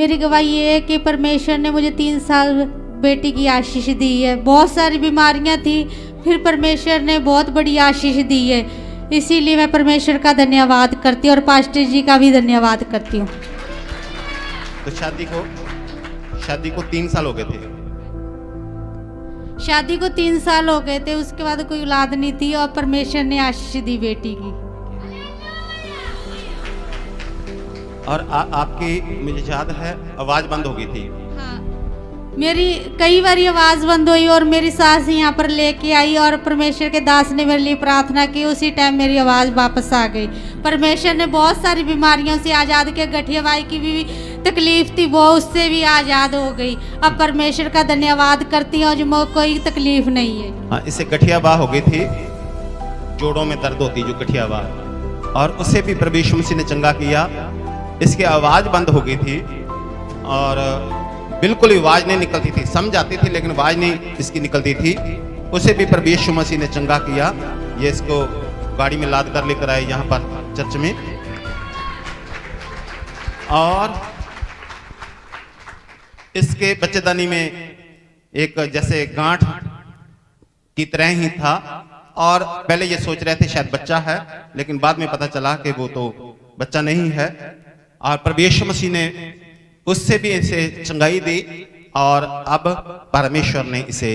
मेरी गवाही ये है कि परमेश्वर ने मुझे 3 साल बेटी की आशीष दी है। बहुत सारी बीमारियां थी, फिर परमेश्वर ने बहुत बड़ी आशीष दी है। इसीलिए मैं परमेश्वर का धन्यवाद करती हूँ और पास्टर जी का भी धन्यवाद करती हूँ। तो शादी को 3 साल हो गए थे। शादी को 3 साल हो गए थे, उसके बाद कोई औलाद नहीं थी और परमेश्वर ने आशीष दी बेटी की। और आपकी मुझे याद है आवाज बंद हो गई थी। हाँ, मेरी कई बार आवाज बंद हुई और मेरी सास यहाँ पर लेके आई और परमेश्वर के दास ने मेरे लिए प्रार्थना की। उसी टाइम मेरी आवाज वापस आ गई। परमेश्वर ने बहुत सारी बीमारियों से आज़ाद किया। गठियावाई की भी तकलीफ थी, वो उससे भी आज़ाद हो गई। अब परमेश्वर का धन्यवाद करती हूँ जो मुझे कोई तकलीफ नहीं है। हाँ, इससे गठियावाह हो गई थी, जोड़ों में दर्द होती जो गठियावाह, और उसे भी प्रभु यीशु मसीह ने चंगा किया। इसकी आवाज बंद हो गई थी और बिल्कुल आवाज नहीं निकलती थी, समझ आती थी लेकिन आवाज नहीं इसकी निकलती थी। उसे भी प्रभु यीशु मसीह ने चंगा किया। ये इसको गाड़ी में लाद कर लेकर आए यहाँ पर चर्च में, और इसके बच्चेदानी में एक जैसे गांठ की तरह ही था। और पहले ये सोच रहे थे शायद बच्चा है, लेकिन बाद में पता चला कि वो तो बच्चा नहीं है। और प्रभु यीशु मसीह ने उससे भी इसे चंगाई दी और अब परमेश्वर ने इसे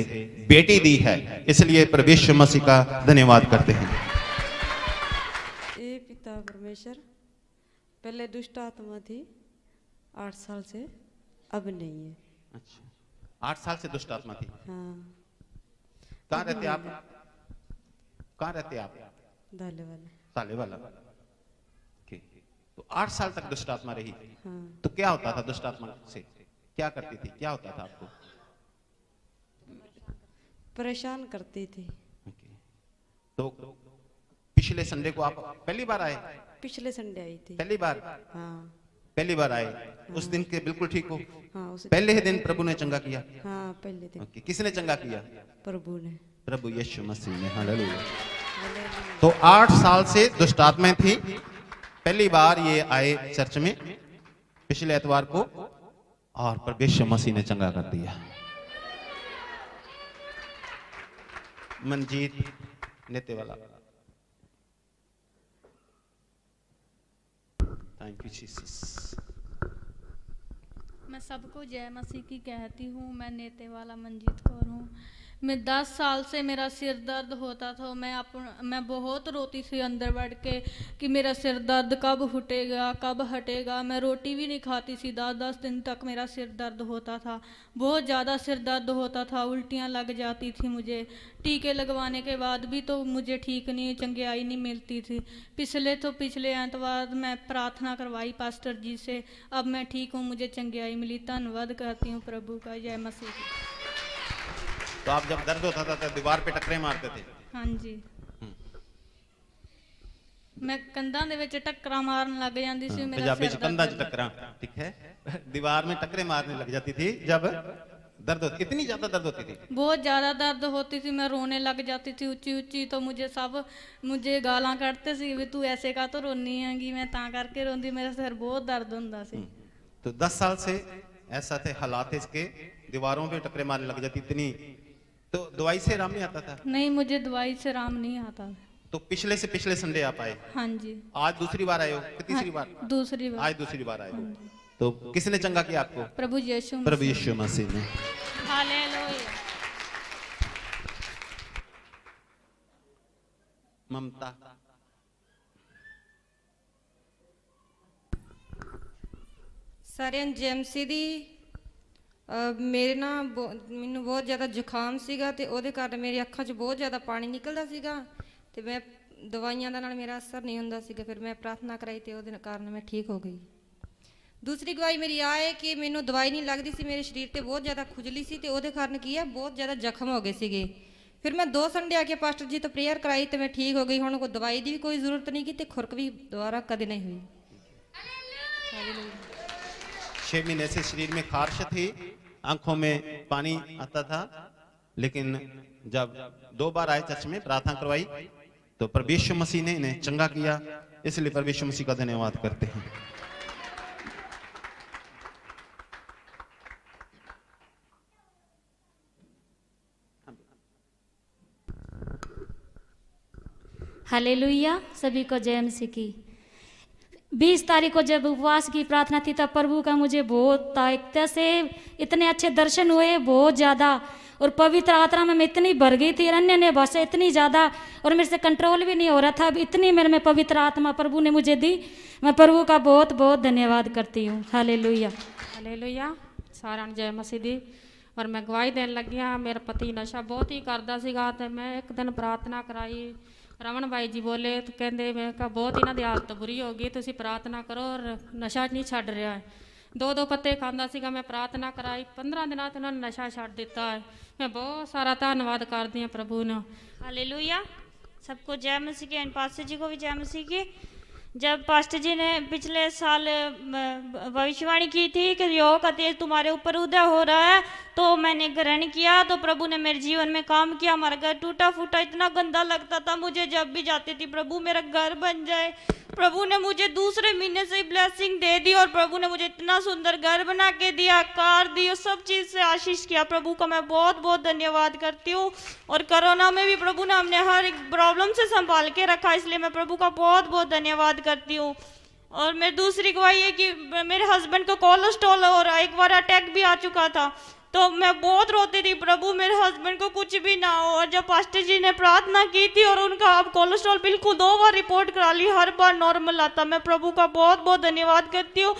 बेटी दी है। इसलिए प्रभु यीशु मसीह का धन्यवाद करते हैं। ए पिता परमेश्वर, पहले दुष्ट आत्मा थी 8 साल से, अब नहीं है। अच्छा, 8 साल से दुष्ट आत्मा थी। हाँ। कहाँ रहते आप? कहाँ रहते आप? दाले वाले। ताले वाला। तो 8 साल तक दुष्ट आत्मा रही। हाँ। तो क्या होता था दुष्ट आत्मा से? क्या करती थी? क्या होता था आपको? परेशान करती थी। तो पिछले संडे को आप पहली बार आए? पिछले संडे आई थी। पहली बार? हाँ। पहली बार आए। उस दिन के बिल्कुल ठीक हो? हाँ, पहले ही दिन प्रभु ने चंगा किया? हाँ, पहले दिन। किसने चंगा किया? प्रभु ने। प्रभु यीशु मसीह ने। हालेलुया। तो 8 साल से दुष्ट आत्माएं थी। पहली बार ये आए चर्च में पिछले एतवार को, और प्रभु यीशु मसीह ने चंगा कर दिया। मनजीत नेते वाला। Thank you Jesus. मैं सबको जय मसीह की कहती हूँ। मैं नेते वाला मंजीत कौर हूँ। मैं 10 साल से मेरा सिर दर्द होता था। मैं बहुत रोती थी अंदर बैठ के कि मेरा सिर दर्द कब हटेगा। मैं रोटी भी नहीं खाती थी। 10-10 दिन तक मेरा सिर दर्द होता था। बहुत ज़्यादा सिर दर्द होता था, उल्टियाँ लग जाती थी मुझे। टीके लगवाने के बाद भी तो मुझे ठीक नहीं, चंगाई नहीं मिलती थी। पिछले एतवार मैं प्रार्थना करवाई पास्टर जी से, अब मैं ठीक हूँ, मुझे चंगाई मिली। धन्यवाद करती हूँ प्रभु का। जय मसीह। तो आप जब दर्द होता था तो दीवार पे टक्करे मारते थे? हाँ जी। मैं कंधा दे विच टक्करा मारन लग जाती सी। मेरा पंजाबी च कंधा च टक्करा, ठीक है। दीवार में टक्करे मारने लग जाती थी जब दर्द होती। इतनी ज्यादा दर्द होती थी? बहुत ज्यादा दर्द होती थी। मैं रोने लग जाती थी ऊंची ऊंची। तो मुझे गालां कढ़ते सी भी तू ऐसे का तो रोनी हैगी। मैं तां करके रोंदी, मेरा सिर बहुत दर्द हुंदा सी। तो 10 साल से ऐसा थे हालात इसके, दीवारों पे टक्करे मारने लग जाती इतनी। तो दवाई से आराम नहीं आता था? नहीं, मुझे दवाई से आराम नहीं आता। तो पिछले संडे आप आए? हाँ जी। आज दूसरी बार आए हो कि तीसरी बार? दूसरी बार। आज दूसरी बार आए हो। तो किसने चंगा किया आपको? प्रभु यीशु मसीह ने। हालेलुया। ममता। ਸਾਰਿਆਂ ਜੈਮਸੀ ਦੀ ਮੇਰੇ ਨਾ ਮੈਨੂੰ ਬਹੁਤ ਜ਼ਿਆਦਾ ਜ਼ੁਕਾਮ ਸੀਗਾ ਤੇ ਉਹਦੇ ਕਾਰਨ ਮੇਰੀ ਅੱਖਾਂ 'ਚ ਬਹੁਤ ਜ਼ਿਆਦਾ ਪਾਣੀ ਨਿਕਲਦਾ ਸੀਗਾ ਤੇ ਮੈਂ ਦਵਾਈਆਂ ਦਾ ਨਾਲ ਮੇਰਾ ਅਸਰ ਨਹੀਂ ਹੁੰਦਾ ਸੀਗਾ। ਫਿਰ ਮੈਂ ਪ੍ਰਾਰਥਨਾ ਕਰਾਈ ਤੇ ਉਹਦੇ ਕਾਰਨ ਮੈਂ ਠੀਕ ਹੋ ਗਈ। ਦੂਸਰੀ ਗਵਾਹੀ ਮੇਰੀ ਆ ਹੈ ਕਿ ਮੈਨੂੰ ਦਵਾਈ ਨਹੀਂ ਲੱਗਦੀ ਸੀ, ਮੇਰੇ ਸਰੀਰ ਤੇ ਬਹੁਤ ਜ਼ਿਆਦਾ ਖੁਜਲੀ ਸੀ ਤੇ ਉਹਦੇ ਕਾਰਨ ਕੀ ਹੈ ਬਹੁਤ ਜ਼ਿਆਦਾ ਜ਼ਖਮ ਹੋ ਗਏ ਸੀਗੇ। ਫਿਰ ਮੈਂ 2 ਸੰਡੇ ਆ ਕੇ ਪਾਸਟਰ ਜੀ ਤੋਂ ਪ੍ਰੇਅਰ ਕਰਾਈ ਤੇ ਮੈਂ ਠੀਕ ਹੋ ਗਈ। ਹੁਣ ਕੋਈ ਦਵਾਈ ਦੀ ਵੀ ਕੋਈ ਜ਼ਰੂਰਤ ਨਹੀਂ ਕਿ ਤੇ ਖੁਰਕ ਵੀ ਦੁਬਾਰਾ ਕਦੇ नहीं हुई। 6 महीने से शरीर में खारिश थी, आंखों में पानी आता था, लेकिन जब 2 बार आए चर्च में प्रार्थना करवाई तो प्रभु यीशु मसीह ने इन्हें चंगा किया। इसलिए प्रभु यीशु मसीह का धन्यवाद करते हैं। हालेलुया। सभी को जय मसीह की। 20 तारीख को जब उपवास की प्रार्थना थी तब प्रभु का मुझे बहुत ताकत से इतने अच्छे दर्शन हुए, बहुत ज़्यादा, और पवित्र आत्मा में मैं इतनी भर गई थी, अन्य भाषा इतनी ज़्यादा, और मेरे से कंट्रोल भी नहीं हो रहा था। अब इतनी मेरे में पवित्र आत्मा प्रभु ने मुझे दी। मैं प्रभु का बहुत बहुत धन्यवाद करती हूँ। हालेलुया। हालेलुया। सारा जय मसीह दी। और मैं गवाही देने लगी हाँ। मेरा पति नशा बहुत ही करता सीगा, तो मैं एक दिन प्रार्थना कराई। रमन भाई जी बोले तो कहते मैं कहा बहुत इन्हों की हालत बुरी हो गई, तुम प्रार्थना करो और नशा नहीं छड़ रहा है। 2 पत्ते खाता सीगा, मैं प्रार्थना कराई, 15 दिनों तो उन्होंने नशा छड़ दिता है। मैं बहुत सारा धन्यवाद करती हूँ प्रभु ने। हालेलुया। सबको जय मसीह की। एंड पास्टर जी को भी जय मसीह की। जब पास्टर जी ने पिछले साल भविष्यवाणी की थी कि योग का तेज तुम्हारे ऊपर उदय हो रहा है, तो मैंने ग्रहण किया, तो प्रभु ने मेरे जीवन में काम किया। हमारा घर टूटा फूटा इतना गंदा लगता था मुझे, जब भी जाती थी प्रभु मेरा घर बन जाए। प्रभु ने मुझे दूसरे महीने से ब्लेसिंग दे दी, और प्रभु ने मुझे इतना सुंदर घर बना के दिया, कार दी, और सब चीज़ से आशीष किया। प्रभु का मैं बहुत बहुत धन्यवाद करती हूँ। और कोरोना में भी प्रभु ने हमने हर एक प्रॉब्लम से संभाल के रखा, इसलिए मैं प्रभु का बहुत बहुत धन्यवाद करती हूँ। और मेरी दूसरी गवाही है कि मेरे हस्बैंड को कोलेस्ट्रॉल और एक बार अटैक भी आ चुका था, तो मैं बहुत रोती थी प्रभु मेरे हस्बैंड को कुछ भी ना हो। और जब पास्टर जी ने प्रार्थना की थी और उनका अब कोलेस्ट्रॉल बिल्कुल 2 बार रिपोर्ट करा ली, हर बार नॉर्मल आता। मैं प्रभु का बहुत बहुत धन्यवाद करती हूँ।